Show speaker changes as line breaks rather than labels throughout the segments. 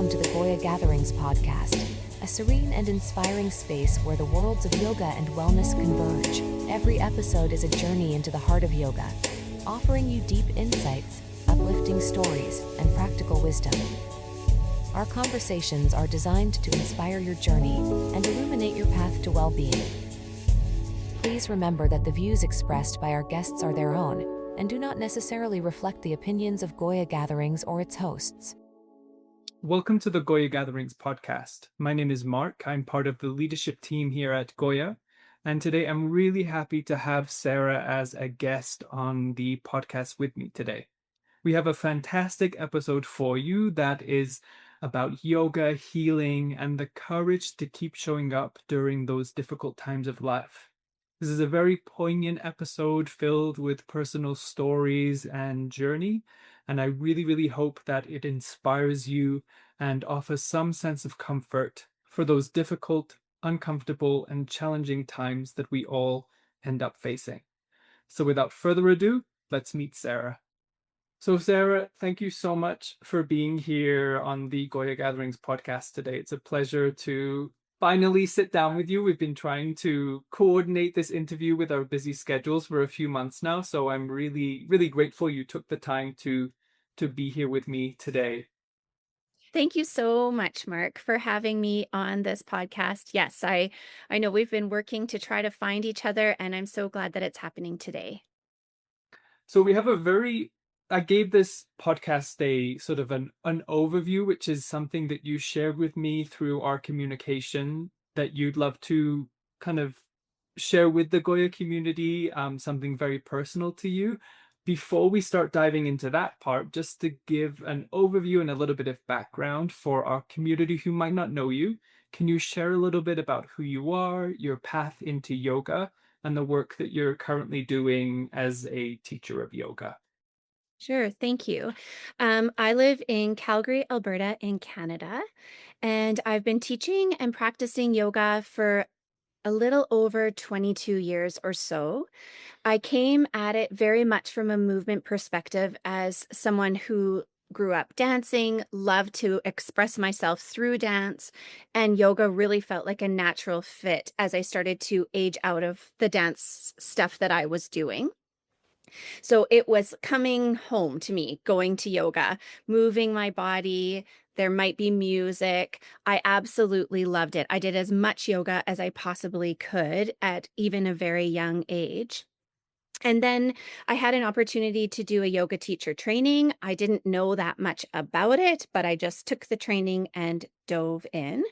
welcome to the GOYA Gatherings podcast, a serene and inspiring space where the worlds of yoga and wellness converge. Every episode is a journey into the heart of yoga, offering you deep insights, uplifting stories, and practical wisdom. Our conversations are designed to inspire your journey and illuminate your path to well-being. Please remember that the views expressed by our guests are their own and do not necessarily reflect the opinions of GOYA Gatherings or its hosts.
Welcome to the GOYA Gatherings podcast. My name is Mark. I'm part of the leadership team here at GOYA. And today I'm really happy to have Sara as a guest on the podcast with me today. We have a fantastic episode for you that is about yoga, healing, and the courage to keep showing up during those difficult times of life. This is a very poignant episode filled with personal stories and journey. And I really hope that it inspires you and offers some sense of comfort for those difficult, uncomfortable, and challenging times that we all end up facing. So without further ado, let's meet Sara. So Sara, thank you so much for being here on the GOYA Gatherings podcast today. It's a pleasure to finally sit down with you. We've been trying to coordinate this interview with our busy schedules for a few months now, so I'm really grateful you took the time to be here with me today.
Thank you so much, Mark, for having me on this podcast. Yes, I know we've been working to try to find each other, and I'm so glad that it's happening today.
So we have I gave this podcast a sort of an overview, which is something that you shared with me through our communication that you'd love to kind of share with the GOYA community, something very personal to you. Before we start diving into that part, just to give an overview and a little bit of background for our community who might not know you, can you share a little bit about who you are, your path into yoga, and the work that you're currently doing as a teacher of yoga?
Sure, thank you. I live in Calgary, Alberta, in Canada, and I've been teaching and practicing yoga for a little over 22 years or so. I came at it very much from a movement perspective as someone who grew up dancing, loved to express myself through dance, and yoga really felt like a natural fit as I started to age out of the dance stuff that I was doing. So it was coming home to me, going to yoga, moving my body. There might be music. I absolutely loved it. I did as much yoga as I possibly could at even a very young age. And then I had an opportunity to do a yoga teacher training. I didn't know that much about it, but I just took the training and dove in.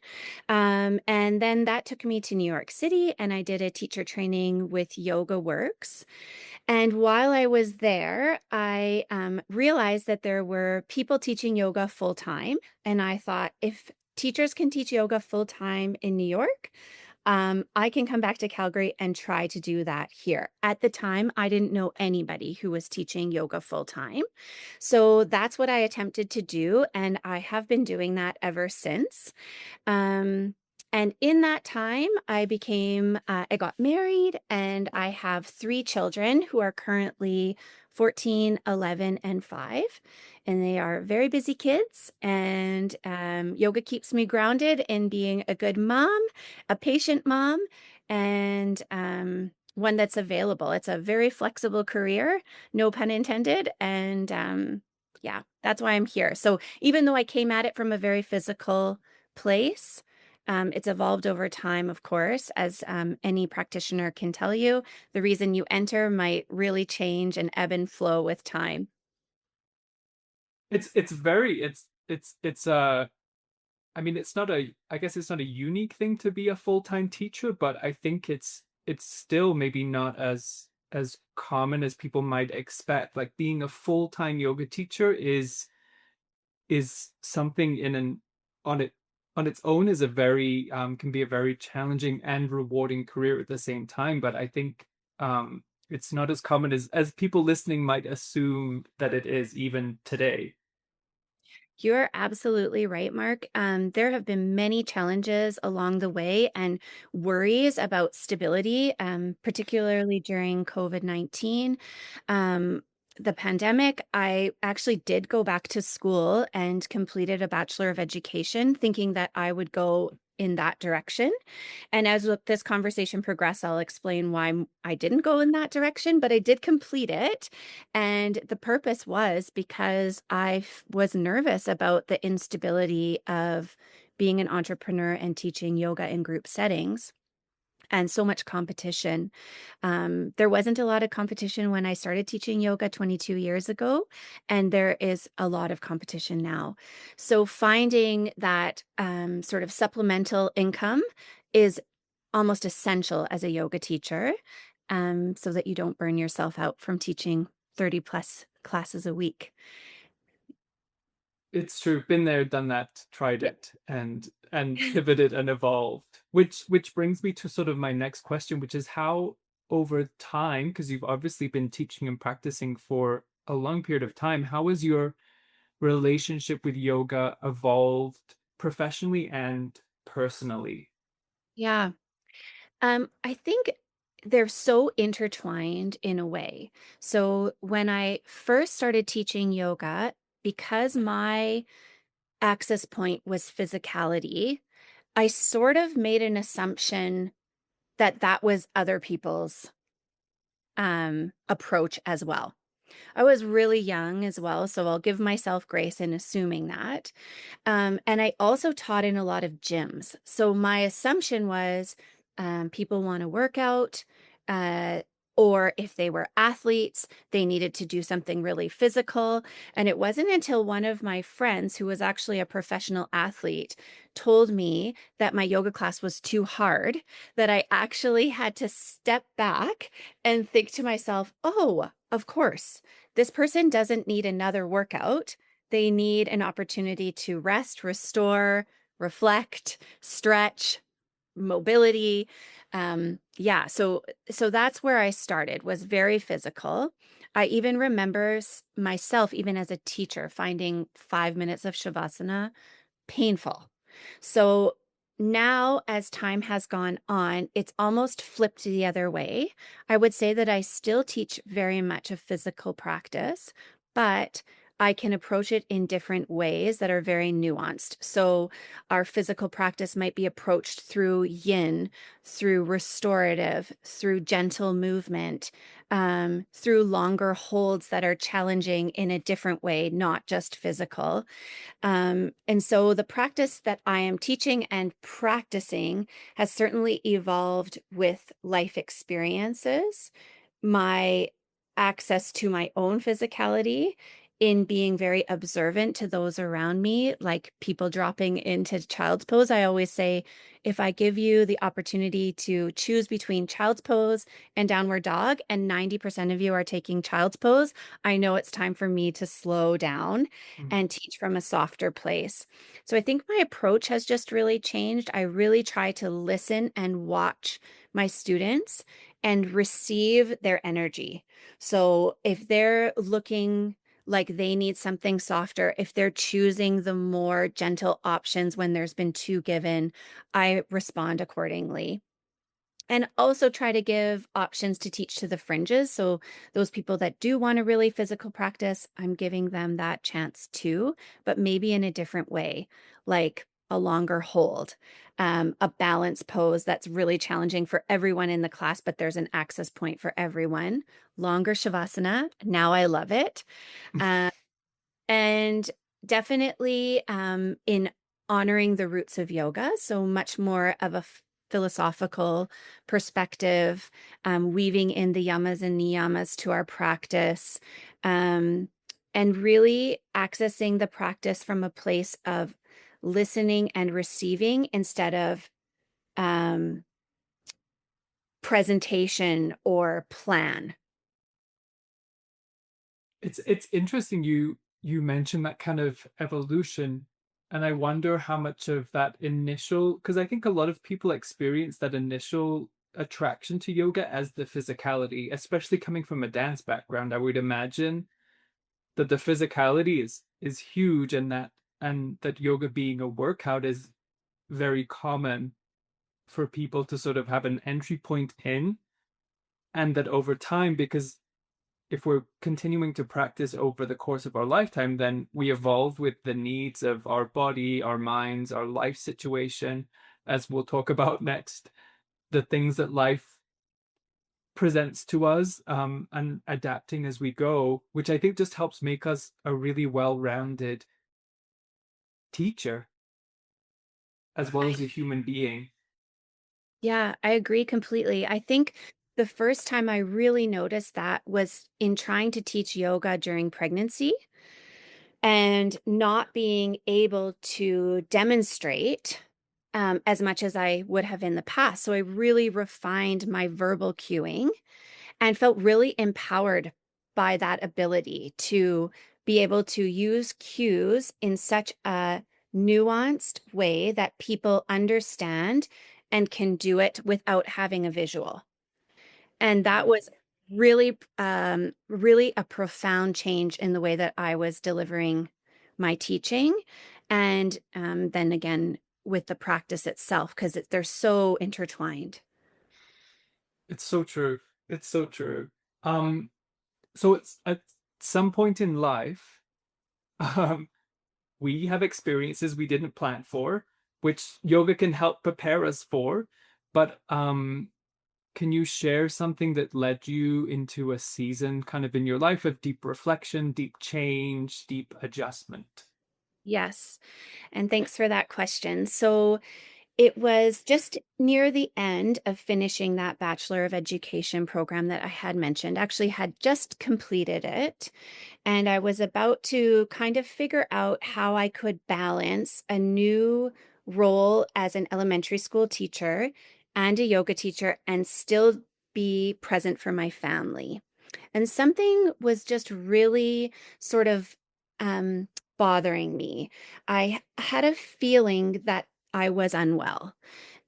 And then that took me to New York City, and I did a teacher training with Yoga Works. And while I was there, I realized that there were people teaching yoga full time. And I thought, if teachers can teach yoga full time in New York, I can come back to Calgary and try to do that here. At the time, I didn't know anybody who was teaching yoga full time. So that's what I attempted to do. And I have been doing that ever since. Um, and in that time, I got married, and I have 3 children who are currently 14, 11, and 5. And they are very busy kids. And yoga keeps me grounded in being a good mom, a patient mom, and one that's available. It's a very flexible career, no pun intended. And yeah, that's why I'm here. So even though I came at it from a very physical place, it's evolved over time, of course, as any practitioner can tell you. The reason you enter might really change and ebb and flow with time.
It's I mean, I guess it's not a unique thing to be a full-time teacher, but I think it's still maybe not as common as people might expect. Like being a full-time yoga teacher is something on it on its own is a very can be a very challenging and rewarding career at the same time. But I think it's not as common as people listening might assume that it is even today.
You're absolutely right, Mark. There have been many challenges along the way and worries about stability, particularly during COVID-19. Um, the pandemic, I actually did go back to school and completed a Bachelor of Education, thinking that I would go in that direction. And as this conversation progresses, I'll explain why I didn't go in that direction, but I did complete it. And the purpose was because was nervous about the instability of being an entrepreneur and teaching yoga in group settings and so much competition. There wasn't a lot of competition when I started teaching yoga 22 years ago, and there is a lot of competition now. So finding that sort of supplemental income is almost essential as a yoga teacher, so that you don't burn yourself out from teaching 30 plus classes a week.
It's true. Been there, done that, tried
Yeah.
it, and pivoted and evolved. Which brings me to sort of my next question, which is how over time, because you've obviously been teaching and practicing for a long period of time, how has your relationship with yoga evolved professionally and personally?
Yeah. I think they're so intertwined in a way. So when I first started teaching yoga, because my access point was physicality, I sort of made an assumption that that was other people's approach as well. I was really young as well, so I'll give myself grace in assuming that. And I also taught in a lot of gyms. So my assumption was people want to work out, uh, or if they were athletes, they needed to do something really physical. And it wasn't until one of my friends, who was actually a professional athlete, told me that my yoga class was too hard, that I actually had to step back and think to myself, oh, of course, this person doesn't need another workout. They need an opportunity to rest, restore, reflect, stretch, mobility. Yeah, so that's where I started, was very physical. I even remember myself, even as a teacher, finding 5 minutes of shavasana painful. So now, as time has gone on, it's almost flipped the other way. I would say that I still teach very much a physical practice, but I can approach it in different ways that are very nuanced. So, our physical practice might be approached through yin, through restorative, through gentle movement, through longer holds that are challenging in a different way, not just physical. And so the practice that I am teaching and practicing has certainly evolved with life experiences, my access to my own physicality, in being very observant to those around me, like people dropping into child's pose. I always say, if I give you the opportunity to choose between child's pose and downward dog, and 90% of you are taking child's pose, I know it's time for me to slow down
Mm.
and teach from a softer place. So I think my approach has just really changed. I really try to listen and watch my students and receive their energy. So if they're looking like they need something softer, if they're choosing the more gentle options when there's been two given, I respond accordingly. And also try to give options to teach to the fringes. So those people that do want a really physical practice, I'm giving them that chance too, but maybe in a different way, like a longer hold, a balance pose that's really challenging for everyone in the class, but there's an access point for everyone. Longer shavasana. Now I love it. Um, and definitely in honoring the roots of yoga, so much more of a philosophical perspective, weaving in the yamas and niyamas to our practice, um, and really accessing the practice from a place of listening and receiving instead of um, presentation or plan.
It's interesting you mentioned that kind of evolution, and I wonder how much of that initial, because I think a lot of people experience that initial attraction to yoga as the physicality, especially coming from a dance background. I would imagine that the physicality is huge, and that yoga being a workout is very common for people to sort of have an entry point in, and that over time, because if we're continuing to practice over the course of our lifetime, then we evolve with the needs of our body, our minds, our life situation, as we'll talk about next, the things that life presents to us, and adapting as we go, which I think just helps make us a really well-rounded teacher as well
I
as a human being.
Yeah, I agree completely. I think the first time I really noticed that was in trying to teach yoga during pregnancy and not being able to demonstrate as much as I would have in the past. So I really refined my verbal cueing and felt really empowered by that ability to be able to use cues in such a nuanced way that people understand and can do it without having a visual. And that was really a profound change in the way that I was delivering my teaching. And then again, with the practice itself, because they're so intertwined.
It's so true. It's so true. Um, so it's at some point in life, um, we have experiences we didn't plan for, which yoga can help prepare us for. But can you share something that led you into a season kind of in your life of deep reflection, deep change, deep adjustment?
Yes. And thanks for that question. So it was just near the end of finishing that Bachelor of Education program that I had mentioned, actually had just completed it. And I was about to kind of figure out how I could balance a new role as an elementary school teacher and a yoga teacher and still be present for my family. And something was just really sort of um, bothering me. I had a feeling that I was unwell.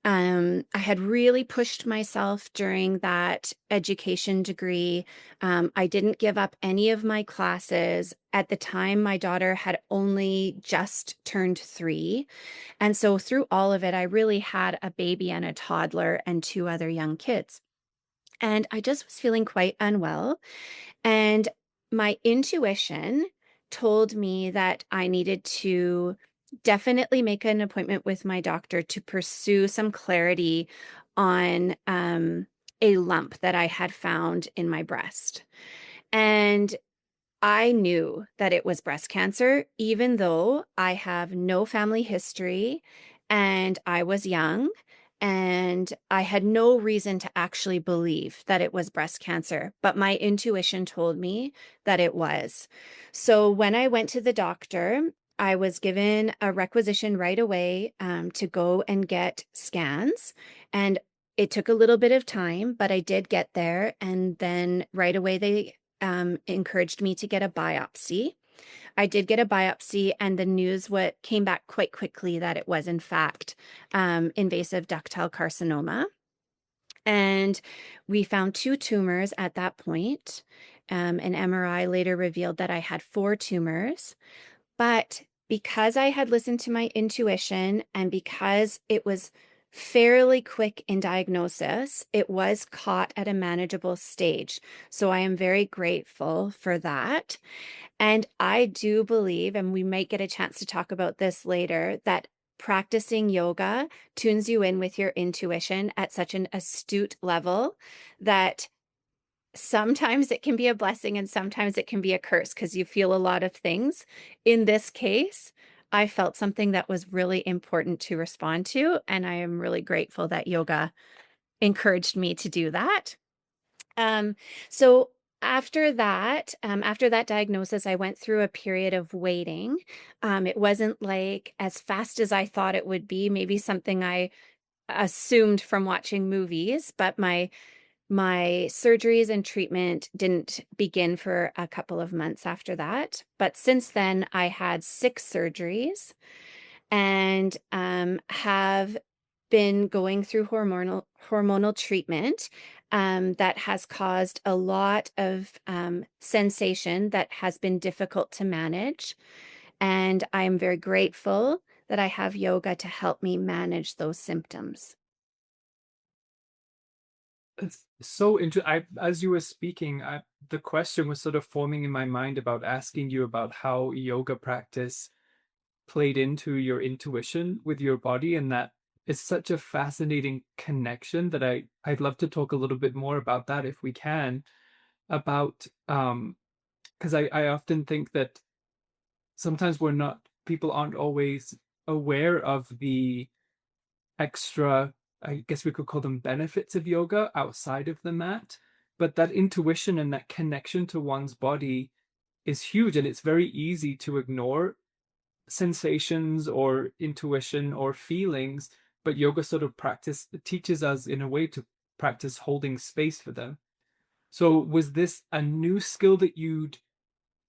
I had really pushed myself during that education degree. I didn't give up any of my classes. At the time, my daughter had only just turned 3. And so, through all of it, I really had a baby and a toddler and 2 other young kids. And I just was feeling quite unwell. And my intuition told me that I needed to definitely make an appointment with my doctor to pursue some clarity on a lump that I had found in my breast. And I knew that it was breast cancer, even though I have no family history and I was young and I had no reason to actually believe that it was breast cancer, but my intuition told me that it was. So when I went to the doctor, I was given a requisition right away to go and get scans. And it took a little bit of time, but I did get there. And then right away, they encouraged me to get a biopsy. I did get a biopsy, and the news what came back quite quickly that it was in fact invasive ductal carcinoma. And we found 2 tumors at that point. An MRI later revealed that I had 4 tumors. But because I had listened to my intuition and because it was fairly quick in diagnosis, it was caught at a manageable stage. So I am very grateful for that. And I do believe, and we might get a chance to talk about this later, that practicing yoga tunes you in with your intuition at such an astute level that sometimes it can be a blessing and sometimes it can be a curse because you feel a lot of things. In this case, I felt something that was really important to respond to, and I am really grateful that yoga encouraged me to do that. Um, so after that diagnosis, I went through a period of waiting. It wasn't like as fast as I thought it would be, maybe something I assumed from watching movies, but my surgeries and treatment didn't begin for a couple of months after that. But since then, I had 6 surgeries and have been going through hormonal treatment that has caused a lot of sensation that has been difficult to manage. And I am very grateful that I have yoga to help me manage those symptoms.
It's so interesting. As you were speaking, the question was sort of forming in my mind about asking you about how yoga practice played into your intuition with your body, and that is such a fascinating connection that I'd love to talk a little bit more about that if we can, about because I often think that sometimes we're not people aren't always aware of the extra, I guess we could call them benefits of yoga outside of the mat. But that intuition and that connection to one's body is huge, and it's very easy to ignore sensations or intuition or feelings. But yoga sort of practice teaches us in a way to practice holding space for them. So was this a new skill that you'd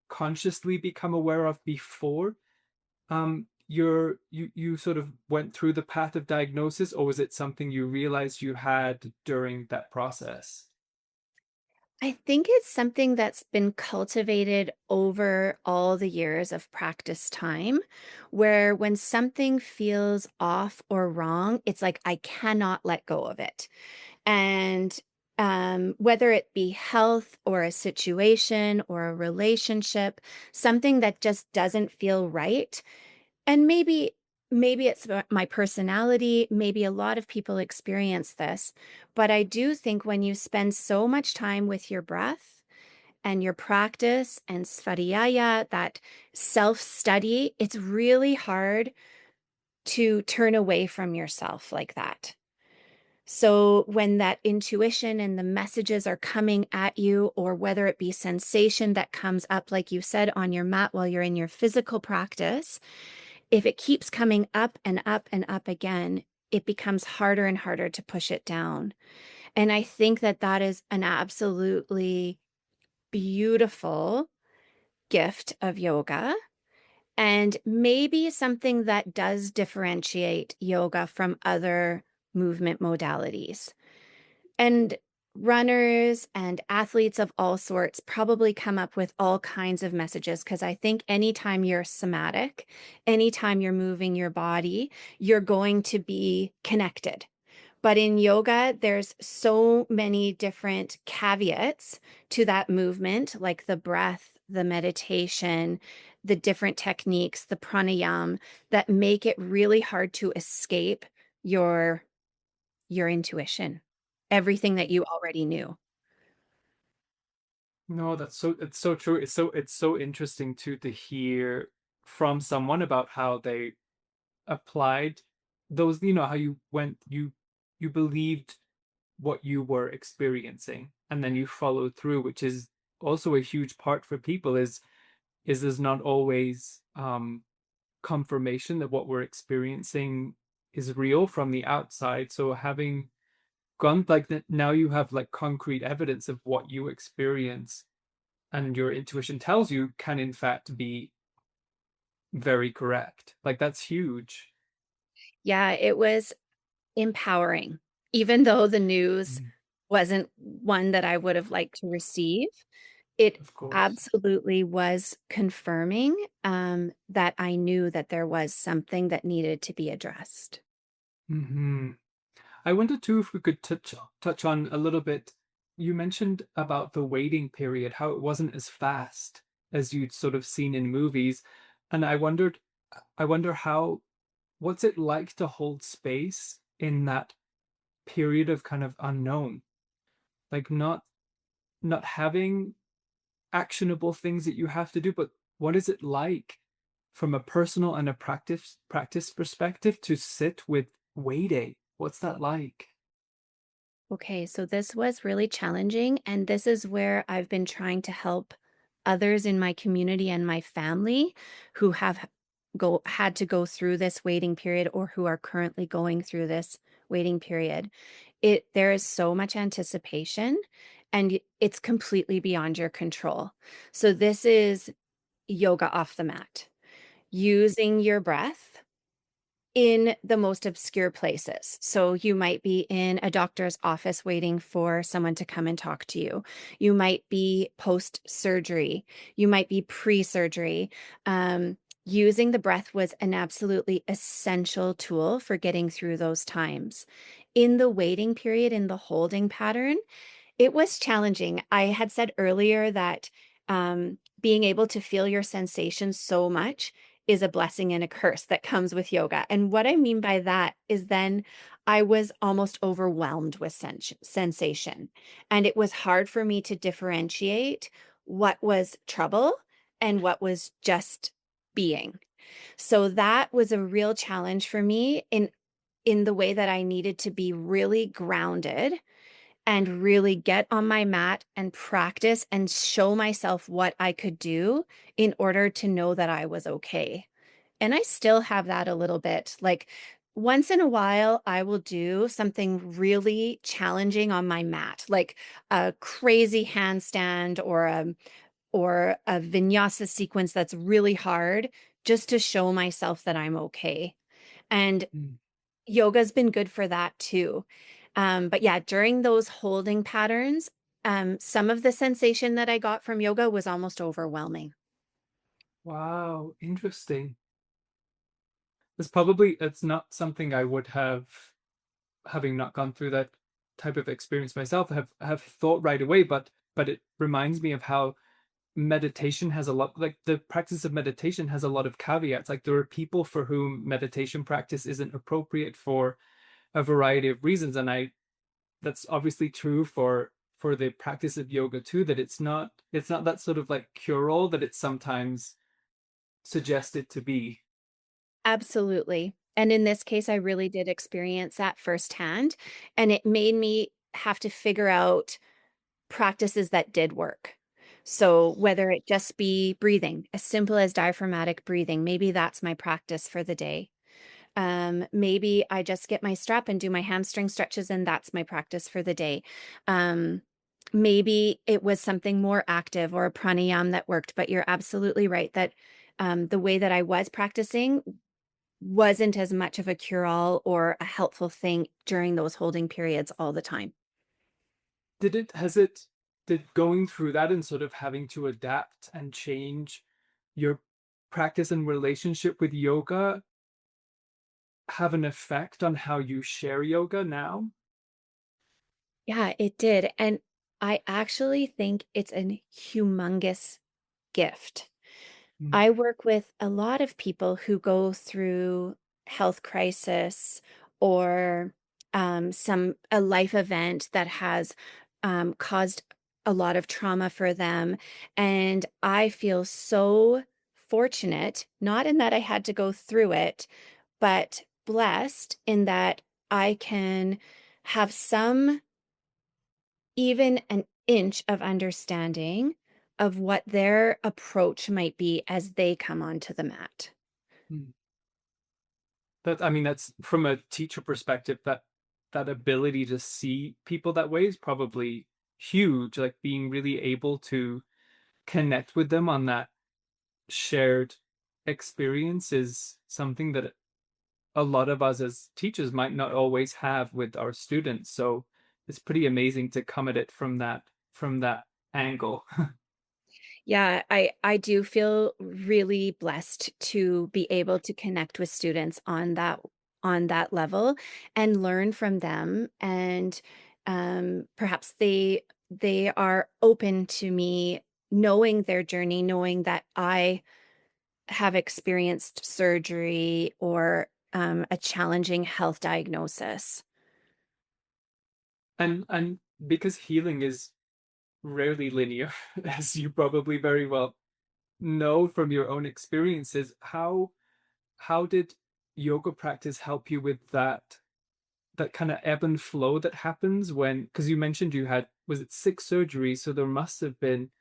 consciously become aware of before you sort of went through the path of diagnosis, or was it something you realized you had during that process?
I think it's something that's been cultivated over all the years of practice time, where when something feels off or wrong, it's like I cannot let go of it. And whether it be health or a situation or a relationship, something that just doesn't feel right. And maybe it's my personality, maybe a lot of people experience this, but I do think when you spend so much time with your breath and your practice and svadhyaya, that self-study, it's really hard to turn away from yourself like that. So when that intuition and the messages are coming at you, or whether it be sensation that comes up, like you said, on your mat while you're in your physical practice, if it keeps coming up and up and up again, it becomes harder and harder to push it down. And I think that that is an absolutely beautiful gift of yoga, and maybe something that does differentiate yoga from other movement modalities. And runners and athletes of all sorts probably come up with all kinds of messages, because I think anytime you're somatic, anytime you're moving your body, you're going to be connected. But in yoga, there's so many different caveats to that movement, like the breath, the meditation, the different techniques, the pranayam, that make it really hard to escape your your intuition, everything that you already knew.
No, it's so true. It's so interesting too to hear from someone about how they applied those, how you believed what you were experiencing, and then you followed through, which is also a huge part for people, is there's not always confirmation that what we're experiencing is real from the outside. So having gone like that, now you have like concrete evidence of what you experience, and your intuition tells you can in fact be very correct. Like that's huge.
Yeah, it was empowering, even though the news
Mhm.
wasn't one that I would have liked to receive. It
Of course.
absolutely was confirming, that I knew that there was something that needed to be addressed.
Hmm. I wonder too if we could touch on a little bit. You mentioned about the waiting period, how it wasn't as fast as you'd sort of seen in movies. And I wonder how, what's it like to hold space in that period of kind of unknown? Like not having actionable things that you have to do, but what is it like from a personal and a practice perspective to sit with waiting? What's that like?
Okay, so this was really challenging, and this is where I've been trying to help others in my community and my family who have go had to go through this waiting period, or who are currently going through this waiting period. There is so much anticipation, and it's completely beyond your control. So this is yoga off the mat, using your breath in the most obscure places. So you might be in a doctor's office waiting for someone to come and talk to you. You might be post surgery. You might be pre surgery. Using the breath was an absolutely essential tool for getting through those times. in the waiting period, in the holding pattern, it was challenging. I had said earlier that being able to feel your sensations so much is a blessing and a curse that comes with yoga. And what I mean by that is then I was almost overwhelmed with sensation. And it was hard for me to differentiate what was trouble and what was just being. So that was a real challenge for me in the way that I needed to be really grounded and really get on my mat and practice and show myself what I could do in order to know that I was okay. And I still have that a little bit. Like once in a while, I will do something really challenging on my mat, like a crazy handstand or a vinyasa sequence that's really hard just to show myself that I'm okay. And
Mm.
yoga's been good for that too. But yeah, during those holding patterns, some of the sensation that I got from yoga was almost overwhelming.
Wow, interesting. It's not something I would have, having not gone through that type of experience myself, have thought right away, but it reminds me of how meditation has a lot, like the practice of meditation has a lot of caveats. Like there are people for whom meditation practice isn't appropriate for a variety of reasons, and I that's obviously true for the practice of yoga too, that it's not that sort of like cure all that it's sometimes suggested to be.
Absolutely. And in this case, I really did experience that firsthand, and it made me have to figure out practices that did work. So whether it just be breathing, as simple as diaphragmatic breathing, maybe that's my practice for the day. Maybe I just get my strap and do my hamstring stretches, and that's my practice for the day. Um, Maybe it was something more active or a pranayam that worked, but you're absolutely right that the way that I was practicing wasn't as much of a cure-all or a helpful thing during those holding periods all the time.
Did it, has it, did going through that and sort of having to adapt and change your practice and relationship with yoga have an effect on how you share yoga now?
Yeah, it did. And I actually think it's a humongous gift.
Mm.
I work with a lot of people who go through health crisis or some a life event that has caused a lot of trauma for them. And I feel so fortunate, not in that I had to go through it, but blessed in that I can have some even an inch of understanding of what their approach might be as they come onto the mat.
Mm. That, I mean, that's from a teacher perspective, that ability to see people that way is probably huge. Like being really able to connect with them on that shared experience is something that a lot of us as teachers might not always have with our students. So it's pretty amazing to come at it from that angle.
Yeah, I do feel really blessed to be able to connect with students on that level and learn from them and perhaps they are open to me knowing their journey, knowing that I have experienced surgery or a challenging health diagnosis.
And because healing is rarely linear, as you probably very well know from your own experiences, how did yoga practice help you with that kind of ebb and flow that happens when, because you mentioned you had, was it 6 surgeries, so there must have been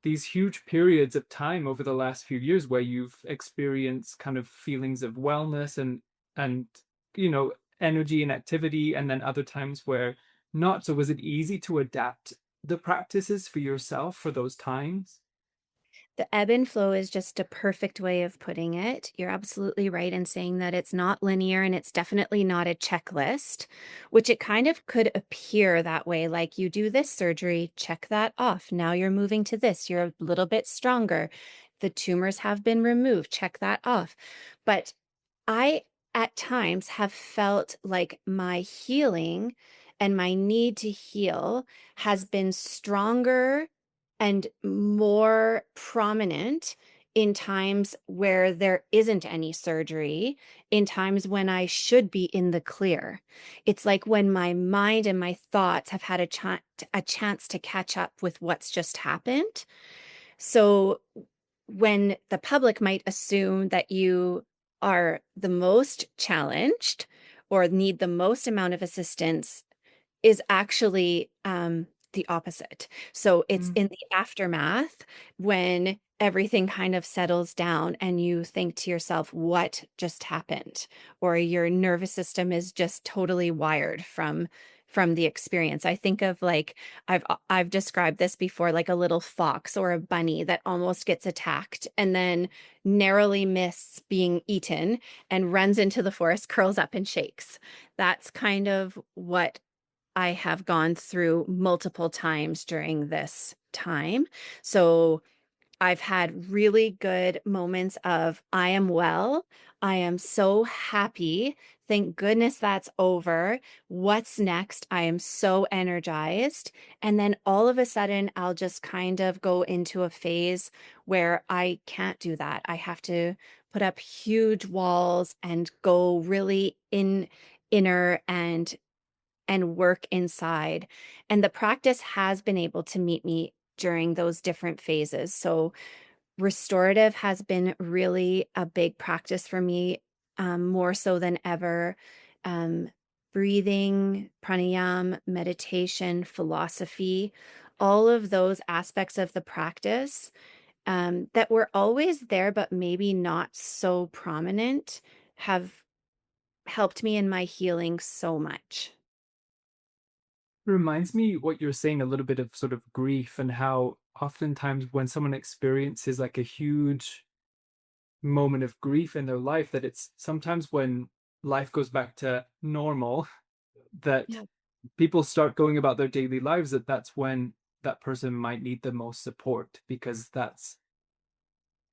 these huge periods of time over the last few years where you've experienced kind of feelings of wellness and you know energy and activity, and then other times where not. So was it easy to adapt the practices for yourself for those times?
The ebb and flow is just a perfect way of putting it. You're absolutely right in saying that it's not linear and it's definitely not a checklist, which it kind of could appear that way. Like you do this surgery, check that off. Now you're moving to this, you're a little bit stronger. The tumors have been removed, check that off. But I at times have felt like my healing and my need to heal has been stronger and more prominent in times where there isn't any surgery, in times when I should be in the clear. It's like when my mind and my thoughts have had a chance to catch up with what's just happened. So when the public might assume that you are the most challenged or need the most amount of assistance, is actually the opposite. So it's
Mm.
in the aftermath when everything kind of settles down and you think to yourself, what just happened? Or your nervous system is just totally wired from the experience. I think of like I've described this before, like a little fox or a bunny that almost gets attacked and then narrowly misses being eaten and runs into the forest, curls up and shakes. That's kind of what I have gone through multiple times during this time. So I've had really good moments of, I am well. I am so happy. Thank goodness that's over. What's next? I am so energized. And then all of a sudden, I'll just kind of go into a phase where I can't do that. I have to put up huge walls and go really inner and work inside. And the practice has been able to meet me during those different phases. So, restorative has been really a big practice for me, more so than ever. Um, Breathing, pranayam, meditation, philosophy, all of those aspects of the practice that were always there, but maybe not so prominent, have helped me in my healing so much.
Reminds me what you're saying a little bit of sort of grief and how oftentimes when someone experiences like a huge moment of grief in their life, that it's sometimes when life goes back to normal that
Yeah.
people start going about their daily lives, that's when that person might need the most support, because that's,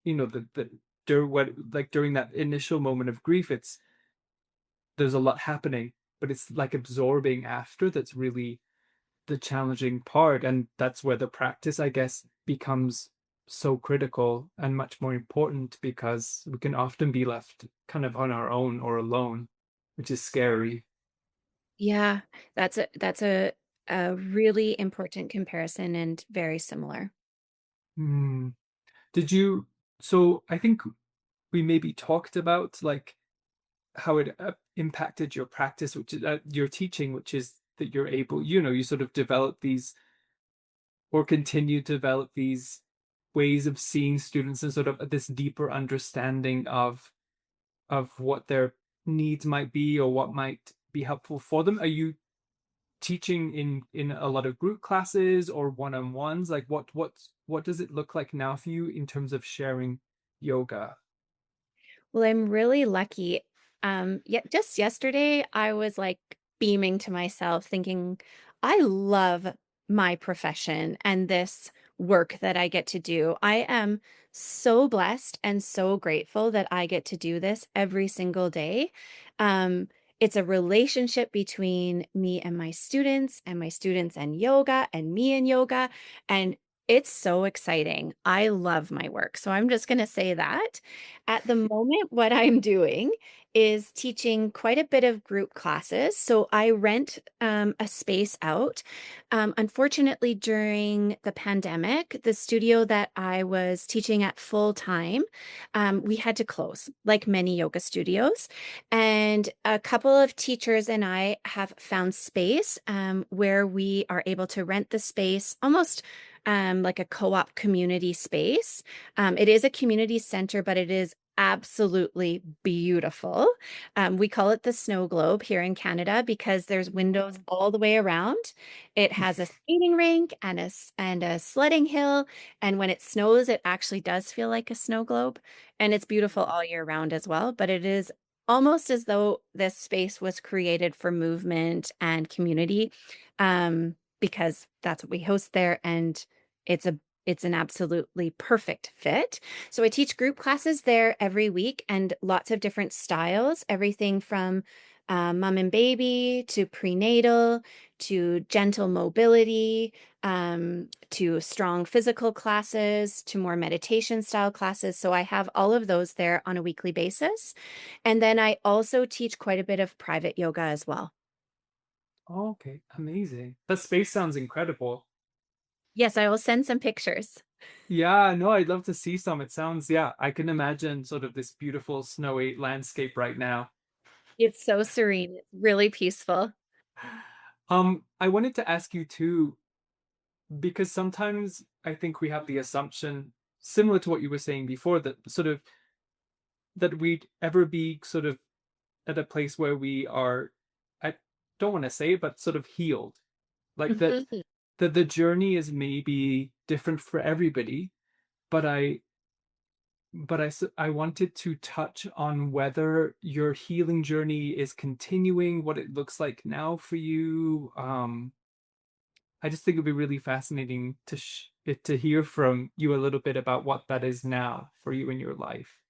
the during what like during that initial moment of grief, it's there's a lot happening, but it's like absorbing after that's really the challenging part. And that's where the practice, I guess, becomes so critical and much more important, because we can often be left kind of on our own or alone, which is scary.
Yeah, that's a really important comparison and very similar.
Hmm. Did you, so I think we maybe talked about like how it impacted your practice, which is your teaching, which is that you're able, you sort of develop these or continue to develop these ways of seeing students and sort of this deeper understanding of what their needs might be or what might be helpful for them. Are you teaching in a lot of group classes or one-on-ones? Like what does it look like now for you in terms of sharing yoga?
Well, I'm really lucky. Yet just yesterday, I was like beaming to myself, thinking, I love my profession and this work that I get to do. I am so blessed and so grateful that I get to do this every single day. It's a relationship between me and my students and yoga, and me and yoga. And it's so exciting. I love my work. So I'm just going to say that. At the moment, what I'm doing is teaching quite a bit of group classes. So I rent a space out. Unfortunately, during the pandemic, the studio that I was teaching at full time, we had to close, like many yoga studios. And a couple of teachers and I have found space where we are able to rent the space almost like a co-op community space. It is a community center, but it is absolutely beautiful. We call it the snow globe here in Canada because there's windows all the way around. It has a skating rink and a sledding hill, and when it snows, it actually does feel like a snow globe, and it's beautiful all year round as well. But it is almost as though this space was created for movement and community, because that's what we host there, and it's a it's an absolutely perfect fit. So I teach group classes there every week and lots of different styles, everything from mom and baby to prenatal to gentle mobility, to strong physical classes to more meditation style classes. So I have all of those there on a weekly basis. And then I also teach quite a bit of private yoga as well.
Oh, okay, amazing. The space sounds incredible.
Yes, I will send some pictures.
Yeah, no, I'd love to see some. It sounds, yeah, I can imagine sort of this beautiful snowy landscape right now.
It's so serene. It's really peaceful.
I wanted to ask you too, because sometimes I think we have the assumption, similar to what you were saying before, that sort of that we'd ever be sort of at a place where we are, I don't want to say it, but sort of healed. Like
Mhm.
that the journey is maybe different for everybody, but I wanted to touch on whether your healing journey is continuing, what it looks like now for you. I just think it'd be really fascinating to hear from you a little bit about what that is now for you in your life.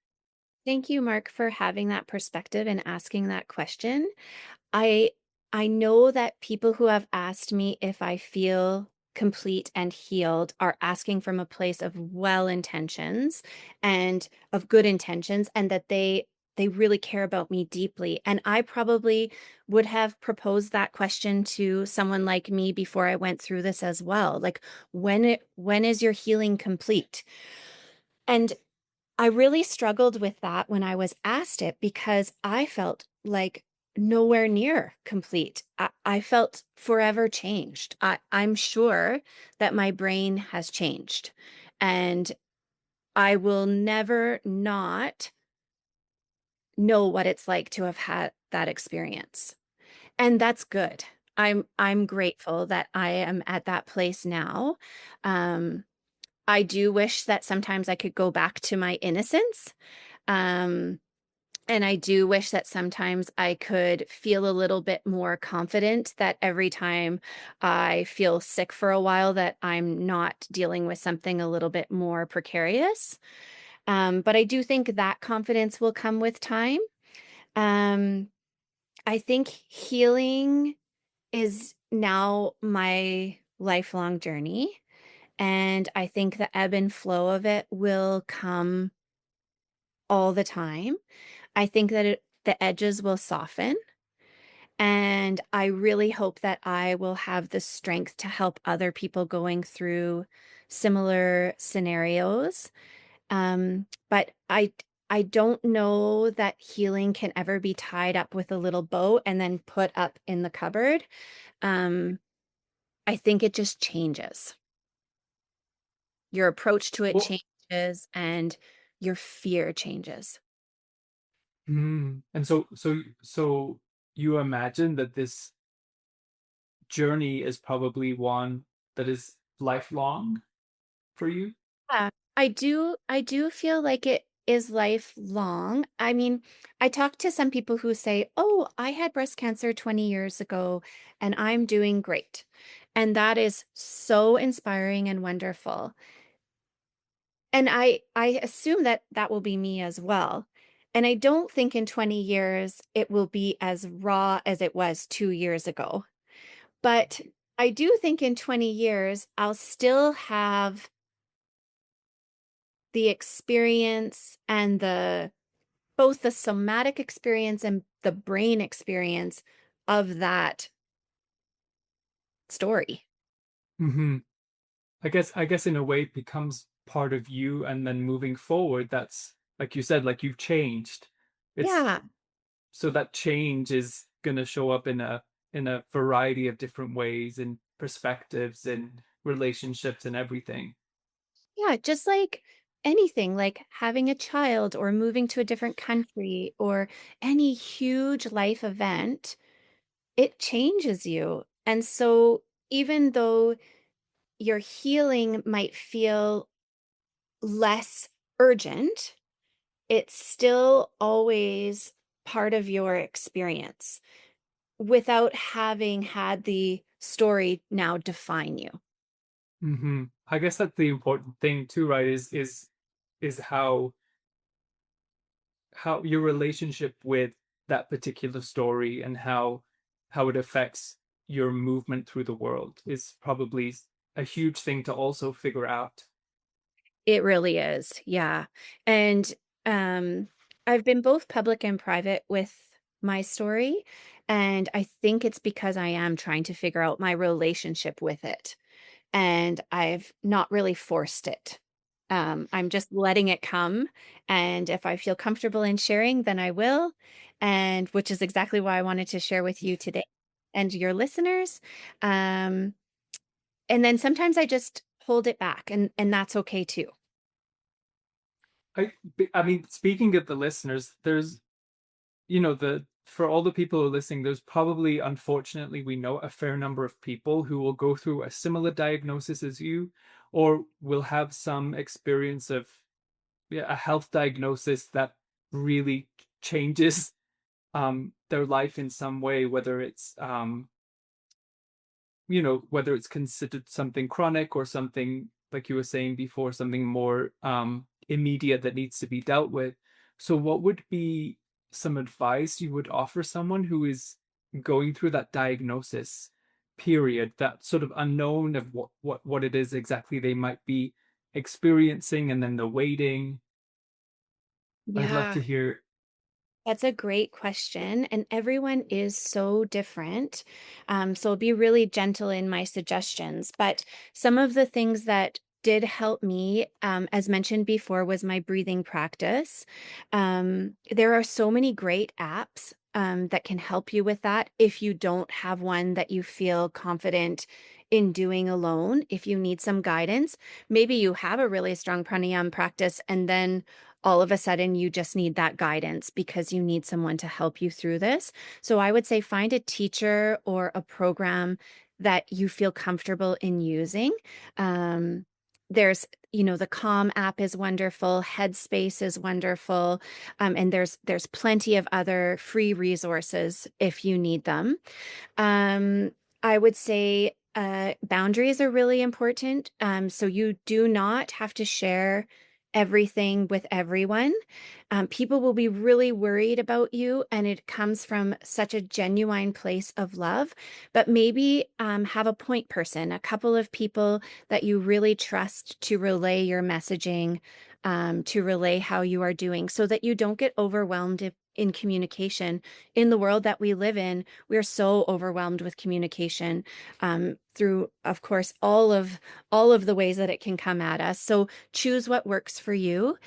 Thank you, Mark, for having that perspective and asking that question. I I know that people who have asked me if I feel complete and healed are asking from a place of well intentions and of good intentions, and that they really care about me deeply. And I probably would have proposed that question to someone like me before I went through this as well. Like, when is your healing complete? And I really struggled with that when I was asked it because I felt like nowhere near complete. I felt forever changed. I'm sure that my brain has changed, and I will never not know what it's like to have had that experience. And that's good. I'm grateful that I am at that place now. Um, I do wish that sometimes I could go back to my innocence. Um, And I do wish that sometimes I could feel a little bit more confident that every time I feel sick for a while, that I'm not dealing with something a little bit more precarious. But I do think that confidence will come with time. Um, I think healing is now my lifelong journey. And I think the ebb and flow of it will come all the time. I think that the edges will soften. And I really hope that I will have the strength to help other people going through similar scenarios. But I don't know that healing can ever be tied up with a little bow and then put up in the cupboard. Um, I think it just changes. Your approach to it
Well,
changes and your fear changes.
and so you imagine that this journey is probably one that is lifelong for you?
Yeah, I do feel like it is lifelong. I mean, I talk to some people who say, "Oh, I had breast cancer 20 years ago and I'm doing great." And that is so inspiring and wonderful. And I assume that that will be me as well. And I don't think in 20 years it will be as raw as it was 2 years ago. But I do think in 20 years I'll still have the experience and the both the somatic experience and the brain experience of that story.
Hmm. I guess in a way it becomes part of you, and then moving forward, that's like you said, like you've changed. It's
Yeah.
so that change is gonna show up in a variety of different ways and perspectives and relationships and everything.
Yeah, just like anything, like having a child or moving to a different country or any huge life event, it changes you. And so even though your healing might feel less urgent, it's still always part of your experience without having had the story now define you.
Hmm. I guess that's the important thing too, right? Is how your relationship with that particular story and how it affects your movement through the world is probably a huge thing to also figure out.
It really is, yeah, and, um, I've been both public and private with my story, and I think it's because I am trying to figure out my relationship with it, and I've not really forced it. I'm just letting it come, and if I feel comfortable in sharing, then I will, and which is exactly why I wanted to share with you today and your listeners, um, and then sometimes I just hold it back, and that's okay too.
I mean, speaking of the listeners, there's, the for all the people who are listening, there's probably, unfortunately, we know a fair number of people who will go through a similar diagnosis as you, or will have some experience of, yeah, a health diagnosis that really changes their life in some way, whether it's whether it's considered something chronic or something, like you were saying before, something more immediate that needs to be dealt with. So what would be some advice you would offer someone who is going through that diagnosis period, that sort of unknown of what it is exactly they might be experiencing, and then the waiting? I'd love
Yeah.
to hear.
That's a great question, and everyone is so different. So I'll be really gentle in my suggestions. But some of the things that did help me, as mentioned before, was my breathing practice. There are so many great apps that can help you with that if you don't have one that you feel confident in doing alone. If you need some guidance, maybe you have a really strong pranayama practice and then all of a sudden you just need that guidance because you need someone to help you through this. So I would say find a teacher or a program that you feel comfortable in using. Um, there's, the Calm app is wonderful, Headspace is wonderful, and there's plenty of other free resources if you need them. Um, I would say boundaries are really important. So you do not have to share everything with everyone. People will be really worried about you, and it comes from such a genuine place of love. But maybe have a point person, a couple of people that you really trust to relay your messaging, to relay how you are doing, so that you don't get overwhelmed in communication. In the world that we live in, we're so overwhelmed with communication, through, of course, all of the ways that it can come at us. So choose what works for you.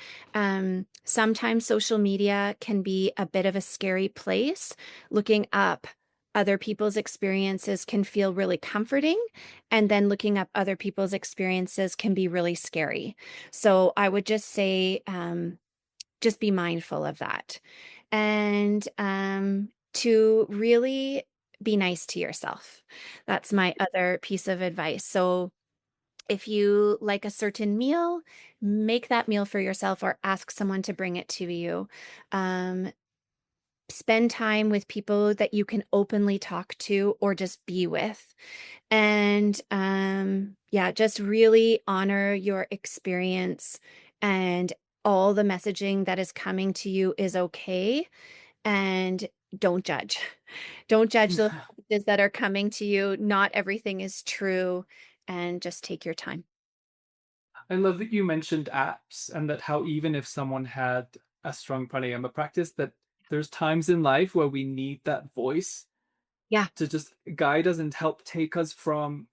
Sometimes social media can be a bit of a scary place. Looking up other people's experiences can feel really comforting, and then looking up other people's experiences can be really scary. So I would just say, just be mindful of that. And to really be nice to yourself. That's my other piece of advice. So if you like a certain meal, make that meal for yourself or ask someone to bring it to you. Um, Spend time with people that you can openly talk to or just be with. And yeah, just really honor your experience, and all the messaging that is coming to you is okay. And don't judge. Don't judge the messages that are coming to you. Not everything is true, and just take your time.
I love that you mentioned apps, and that how even if someone had a strong pranayama practice, that there's times in life where we need that voice
Yeah.
to just guide us and help take us from,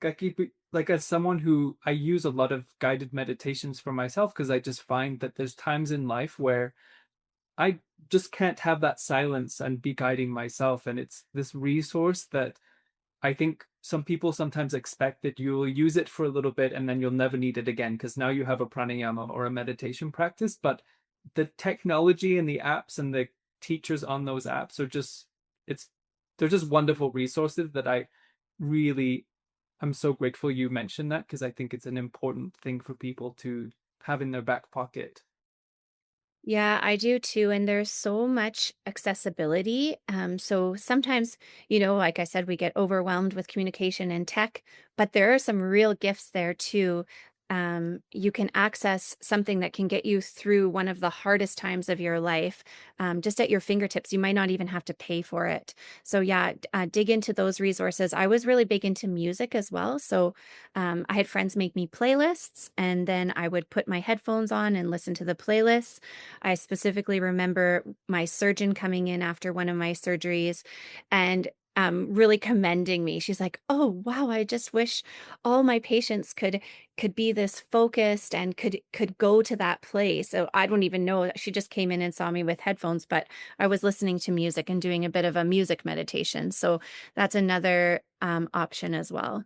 like, as someone who, I use a lot of guided meditations for myself, because I just find that there's times in life where I just can't have that silence and be guiding myself, and it's this resource that I think some people sometimes expect that you'll use it for a little bit and then you'll never need it again because now you have a pranayama or a meditation practice. But the technology and the apps and the teachers on those apps are just, it's they're just wonderful resources that I really, I'm so grateful you mentioned that, because I think it's an important thing for people to have in their back pocket.
Yeah, I do too. And there's so much accessibility. So sometimes, like I said, we get overwhelmed with communication and tech, but there are some real gifts there too. you can access something that can get you through one of the hardest times of your life, just at your fingertips. You might not even have to pay for it. So yeah, dig into those resources. I was really big into music as well. So I had friends make me playlists, and then I would put my headphones on and listen to the playlists. I specifically remember my surgeon coming in after one of my surgeries and really commending me. She's like, "Oh, wow, I just wish all my patients could be this focused and could go to that place." So I don't even know. She just came in and saw me with headphones, but I was listening to music and doing a bit of a music meditation. So that's another option as well.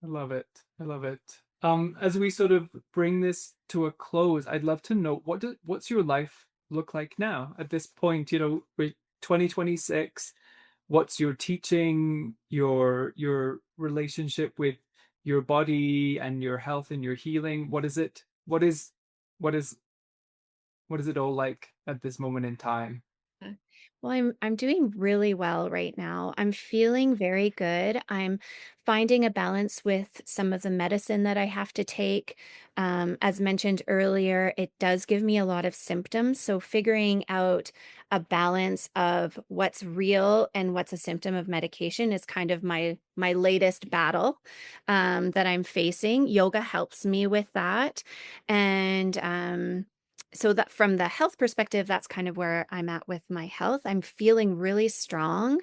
I love it. I love it. As we sort of bring this to a close, I'd love to know what's your life look like now at this point? You know, we're 2026. What's your teaching, your relationship with your body and your health and your healing? What is it? What is what is it all like at this moment in time?
Uh, Well, I'm doing really well right now. I'm feeling very good. I'm finding a balance with some of the medicine that I have to take. As mentioned earlier, it does give me a lot of symptoms. So figuring out a balance of what's real and what's a symptom of medication is kind of my latest battle that I'm facing. Yoga helps me with that, and so that from the health perspective, that's kind of where I'm at with my health. I'm feeling really strong.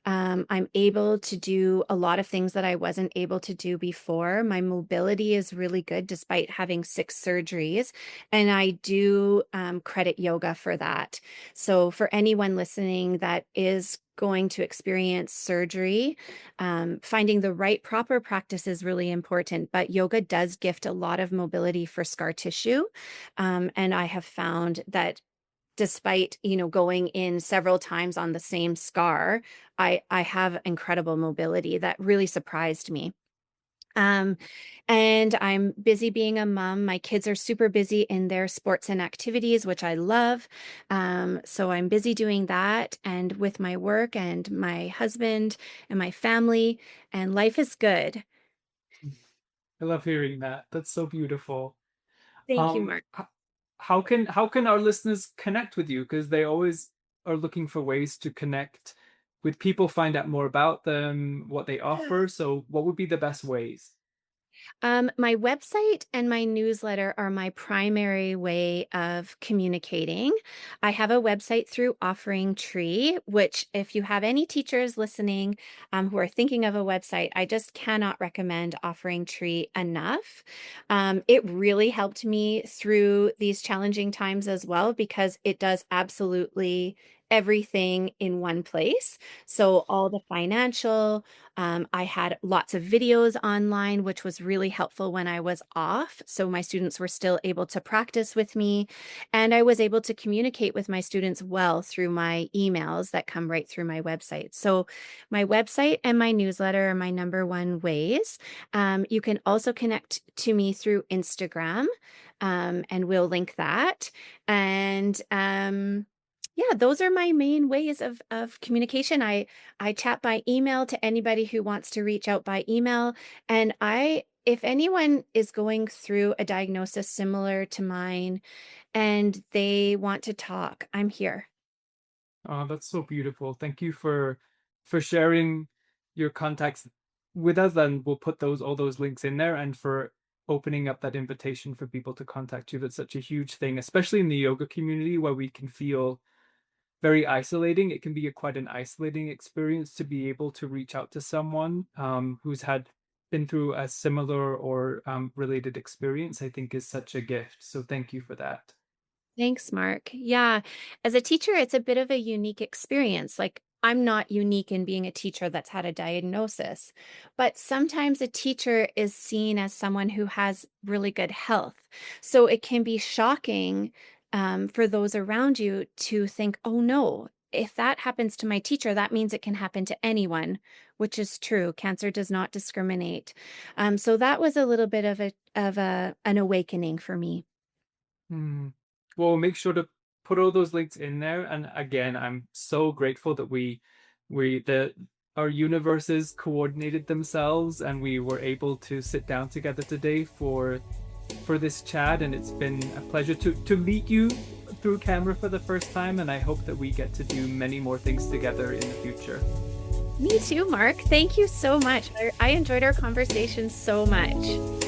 I'm able to do a lot of things that I wasn't able to do before. My mobility is really good despite having 6 surgeries. And I do credit yoga for that. So, for anyone listening that is going to experience surgery, finding the right proper practice is really important. But yoga does gift a lot of mobility for scar tissue. And I have found that despite, going in several times on the same scar, I have incredible mobility that really surprised me. Um, and I'm busy being a mom. My kids are super busy in their sports and activities, which I love. So I'm busy doing that and with my work and my husband and my family, and life is good.
I love hearing that. That's so beautiful.
Thank you,
Um,
Mark.
h- how can our listeners connect with you? Because they always are looking for ways to connect with people, find out more about them, what they offer. So, what would be the best ways?
My website and my newsletter are my primary way of communicating. I have a website through Offering Tree, which, if you have any teachers listening who are thinking of a website, I just cannot recommend Offering Tree enough. It really helped me through these challenging times as well because it does absolutely everything in one place. So, all the financial, I had lots of videos online, which was really helpful when I was off. So my students were still able to practice with me. And I was able to communicate with my students well through my emails that come right through my website. So my website and my newsletter are my number one ways. You can also connect to me through Instagram, and we'll link that. And yeah, those are my main ways of communication. I chat by email to anybody who wants to reach out by email. And if anyone is going through a diagnosis similar to mine and they want to talk, I'm here.
Oh, that's so beautiful. Thank you for sharing your contacts with us, and we'll put those all those links in there, and for opening up that invitation for people to contact you. That's such a huge thing, especially in the yoga community where we can feel very isolating. It can be quite an isolating experience to be able to reach out to someone who's had been through a similar or related experience. I think is such a gift. So thank you for that.
Thanks, Mark. Yeah. As a teacher, it's a bit of a unique experience. Like, I'm not unique in being a teacher that's had a diagnosis, but sometimes a teacher is seen as someone who has really good health. So it can be shocking for those around you to think, oh no, if that happens to my teacher, that means it can happen to anyone, which is true. Cancer does not discriminate. So that was a little bit of an awakening for me.
Hmm. Well, make sure to put all those links in there. And again, I'm so grateful that we the our universes coordinated themselves and we were able to sit down together today for this chat, and it's been a pleasure to meet you through camera for the first time, and I hope that we get to do many more things together in the future.
Me too, Mark. Thank you so much. I enjoyed our conversation so much.